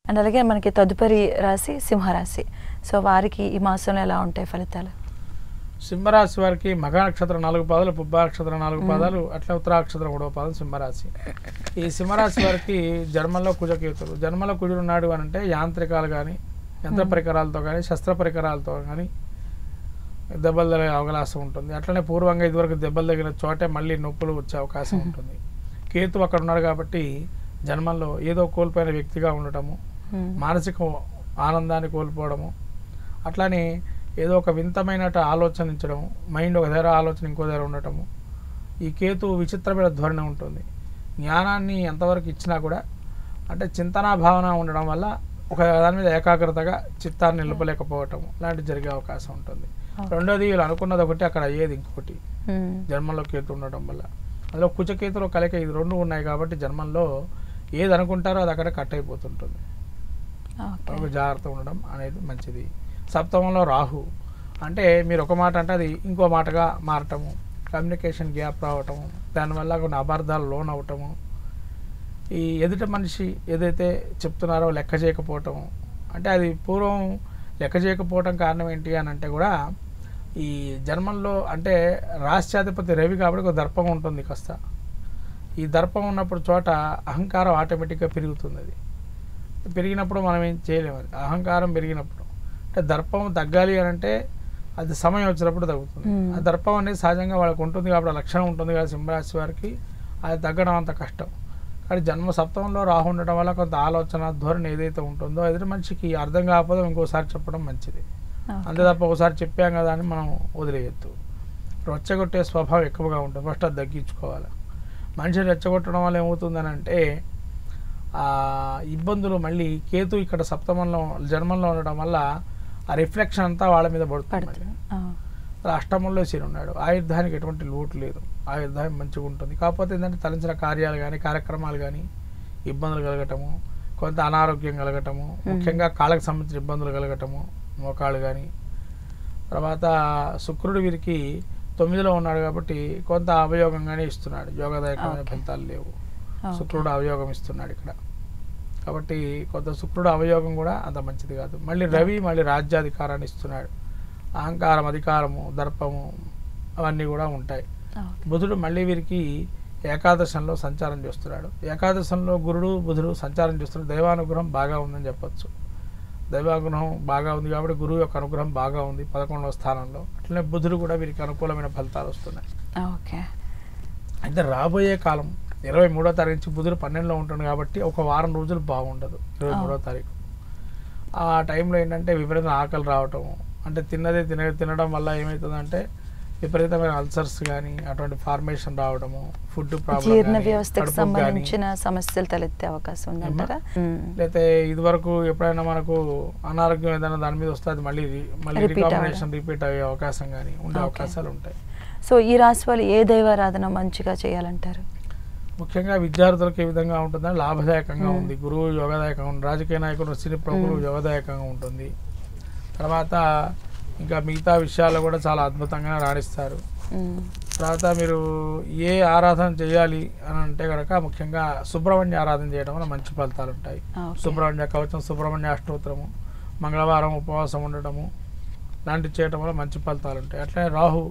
And అలాగే మనకి తదుపరి రాశి సింహరాశి. సో వారికి ఈ మాసంలో ఎలా ఉంటాయి ఫలితాలు? సింహరాశి వారికి మఘ నక్షత్రం 4 పాదాలు, పుబ్బ నక్షత్రం 4 పాదాలు, అట్లా ఉత్తరాక్షత్రం 3వ పాదం సింహరాశి. ఈ సింహరాశి వారికి జన్మంలో కుజకేతులు. జన్మలో కుజుడు ఉన్నాడు అని అంటే యాంత్రికాలు కానీ, యంత్ర పరికరాలతో కానీ, శస్త్ర పరికరాలతో కానీ దెబ్బలు తగిలే అవకాశం ఉంటుంది. అట్లనే పూర్వంగా ఇదివరకు దెబ్బలు తగిన చోటే మళ్ళీ నొప్పులు వచ్చే అవకాశం ఉంటుంది. కేతు అక్కడ ఉన్నాడు కాబట్టి జన్మంలో ఏదో కోల్పోయిన వ్యక్తిగా ఉండటము, మానసిక ఆనందాన్ని కోల్పోవడము, అట్లానే ఏదో ఒక వింతమైన ఆలోచనించడము, మైండ్ ఒక దగ్గర ఆలోచన ఇంకో దగ్గర ఉండటము. ఈ కేతు విచిత్రమైన ధోరణి ఉంటుంది. జ్ఞానాన్ని ఎంతవరకు ఇచ్చినా కూడా అంటే చింతనా భావన ఉండడం వల్ల ఒక దాని మీద ఏకాగ్రతగా చిత్తాన్ని నిలపలేకపోవటం లాంటి జరిగే అవకాశం ఉంటుంది. రెండోది వీళ్ళు అనుకున్నది ఒకటి, అక్కడ అయ్యేది ఇంకొకటి. జన్మంలో కేతు ఉండటం వల్ల అందులో కుజకేతులు కలిక ఇది రెండు ఉన్నాయి కాబట్టి జన్మంలో ఏది అనుకుంటారో అది అక్కడ కట్ అయిపోతుంటుంది. జాగ్రత్త ఉండడం అనేది మంచిది. సప్తమంలో రాహు అంటే మీరు ఒక మాట అంటే అది ఇంకో మాటగా మారటము, కమ్యూనికేషన్ గ్యాప్ రావటము, దానివల్ల కొన్ని అపార్థాలు లోన్ అవటము, ఈ ఎదుటి మనిషి ఏదైతే చెప్తున్నారో లెక్క చేయకపోవటము. అంటే అది పూర్వం లెక్క చేయకపోవటం కారణం ఏంటి అని అంటే కూడా ఈ జన్మంలో అంటే రాష్ట్రాధిపతి రవి కాబట్టి ఒక దర్పం ఉంటుంది కాస్త. ఈ దర్పం ఉన్నప్పుడు చోట అహంకారం ఆటోమేటిక్గా పెరుగుతుంది. అది పెరిగినప్పుడు మనం ఏం చేయలేము. అది అహంకారం పెరిగినప్పుడు అంటే దర్పం తగ్గాలి అని అంటే అది సమయం వచ్చినప్పుడు తగ్గుతుంది. ఆ దర్పం అనేది సహజంగా వాళ్ళకి ఉంటుంది కాబట్టి లక్షణం ఉంటుంది కదా సింహరాశి వారికి. అది తగ్గడం అంత కష్టం. కానీ జన్మ సప్తమంలో రాహు ఉండడం వల్ల కొంత ఆలోచన ధోరణి ఏదైతే ఉంటుందో ఎదుటి మనిషికి అర్థం కాకపోతే ఇంకోసారి చెప్పడం మంచిది. అంతే తప్ప ఒకసారి చెప్పాం కదా అని మనం వదిలేయద్దు. రెచ్చగొట్టే స్వభావం ఎక్కువగా ఉంటుంది. ఫస్ట్ అది తగ్గించుకోవాలి. మనిషిని రెచ్చగొట్టడం వల్ల ఏమవుతుందని అంటే ఇబ్బందులు మళ్ళీ కేతు ఇక్కడ సప్తమంలో జన్మంలో ఉండడం వల్ల ఆ రిఫ్లెక్షన్ అంతా వాళ్ళ మీద పడుతుంది. అష్టమంలో శని ఉన్నాడు. ఆయుర్ధానికి ఎటువంటి లోటు లేదు. ఆయుర్ధాయం మంచిగా ఉంటుంది. కాకపోతే ఏంటంటే తలంచిన కార్యాలు కానీ కార్యక్రమాలు కానీ ఇబ్బందులు కలగటము, కొంత అనారోగ్యం కలగటము, ముఖ్యంగా కాళ్ళకు సంబంధించిన ఇబ్బందులు కలగటము, మోకాళ్ళు కానీ. తర్వాత శుక్రుడు వీరికి 9లో ఉన్నాడు కాబట్టి కొంత అవయోగంగానే ఇస్తున్నాడు. యోగదాయకమైన ఫలితాలు లేవు. శుక్రుడు అవయోగం ఇస్తున్నాడు ఇక్కడ కాబట్టి కొంత శుక్రుడు అవయోగం కూడా అంత మంచిది కాదు. మళ్ళీ రవి మళ్ళీ రాజ్యాధికారాన్ని ఇస్తున్నాడు. అహంకారం, అధికారము, దర్పము అవన్నీ కూడా ఉంటాయి. బుధుడు మళ్ళీ వీరికి ఏకాదశంలో సంచారం చేస్తున్నాడు. ఏకాదశంలో గురుడు బుధుడు సంచారం చేస్తున్నాడు. దైవానుగ్రహం బాగా ఉందని చెప్పచ్చు. దైవానుగ్రహం బాగా ఉంది కాబట్టి గురువు యొక్క అనుగ్రహం బాగా ఉంది 11వ స్థానంలో. అట్లనే బుధుడు కూడా వీరికి అనుకూలమైన ఫలితాలు వస్తున్నాయి. అయితే రాబోయే కాలం 23వ తారీఖు నుంచి బుధుడు 12లో ఉంటుంది కాబట్టి ఒక వారం రోజులు బాగుండదు. 23వ తారీఖు ఆ టైంలో ఏంటంటే విపరీతమైన ఆకలి రావటం, అంటే తిన్నదే తినడం వల్ల ఏమవుతుందంటే విపరీతమైన అల్సర్స్ కానీ అటువంటి ఫార్మేషన్ రావడము, ఫుడ్ ప్రాబ్లం, జీర్ణ వ్యవస్థకు సంబంధించిన సమస్యలు తలెత్తే అవకాశం ఉందంటారా? లేకపోతే ఇదివరకు ఎప్పుడైనా మనకు అనారోగ్యం ఏదైనా దాని మీద వస్తే అది మళ్ళీ రికాంబినేషన్ రిపీట్ అయ్యే అవకాశం కానీ ఉండే అవకాశాలు ఉంటాయి. సో ఈ రాశి వాళ్ళు ఏ దైవారాధన మంచిగా చేయాలంటారు? ముఖ్యంగా విద్యార్థులకు ఏ విధంగా ఉంటుందని లాభదాయకంగా ఉంది. గురువు యోగదాయకంగా ఉంది. రాజకీయ నాయకులు, సినీ ప్రముఖులు యోగదాయకంగా ఉంటుంది. తర్వాత ఇంకా మిగతా విషయాల్లో కూడా చాలా అద్భుతంగా రాణిస్తారు. తర్వాత మీరు ఏ ఆరాధన చేయాలి అని అంటే కనుక ముఖ్యంగా సుబ్రహ్మణ్య ఆరాధన చేయడం వల్ల మంచి ఫలితాలు ఉంటాయి. సుబ్రహ్మణ్య కవచం, సుబ్రహ్మణ్య అష్టోత్తరము, మంగళవారం ఉపవాసం ఉండటము లాంటివి చేయడం వల్ల మంచి ఫలితాలు ఉంటాయి. అట్లనే రాహు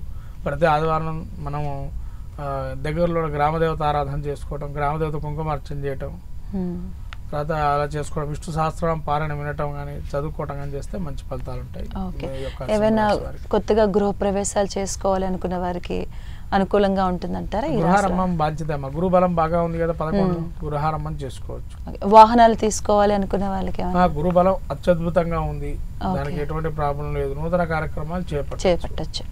ప్రతి ఆదివారం మనము దగ్గరలో గ్రామదేవత ఆరాధన చేసుకోవటం, గ్రామదేవత కుంకుమార్చన చేయటం, తర్వాత అలా చేసుకోవడం, విష్ణు సహస్రనామం పారాయణ వినటం కానీ చదువుకోవటం కానీ చేస్తే మంచి ఫలితాలు ఉంటాయి. ఏమైనా కొత్తగా గృహ ప్రవేశాలు చేసుకోవాలి అనుకున్న వారికి అనుకూలంగా ఉంటుందంటారా? గృహారంభం బాధ్యతమ్మా. గురు బలం బాగా ఉంది కదా 11 గృహారంభం చేసుకోవచ్చు. వాహనాలు తీసుకోవాలి అనుకున్న వాళ్ళకి గురు బలం అత్యద్భుతంగా ఉంది. దానికి ఎటువంటి ప్రాబ్లం లేదు. నూతన కార్యక్రమాలు చేపట్టచ్చు.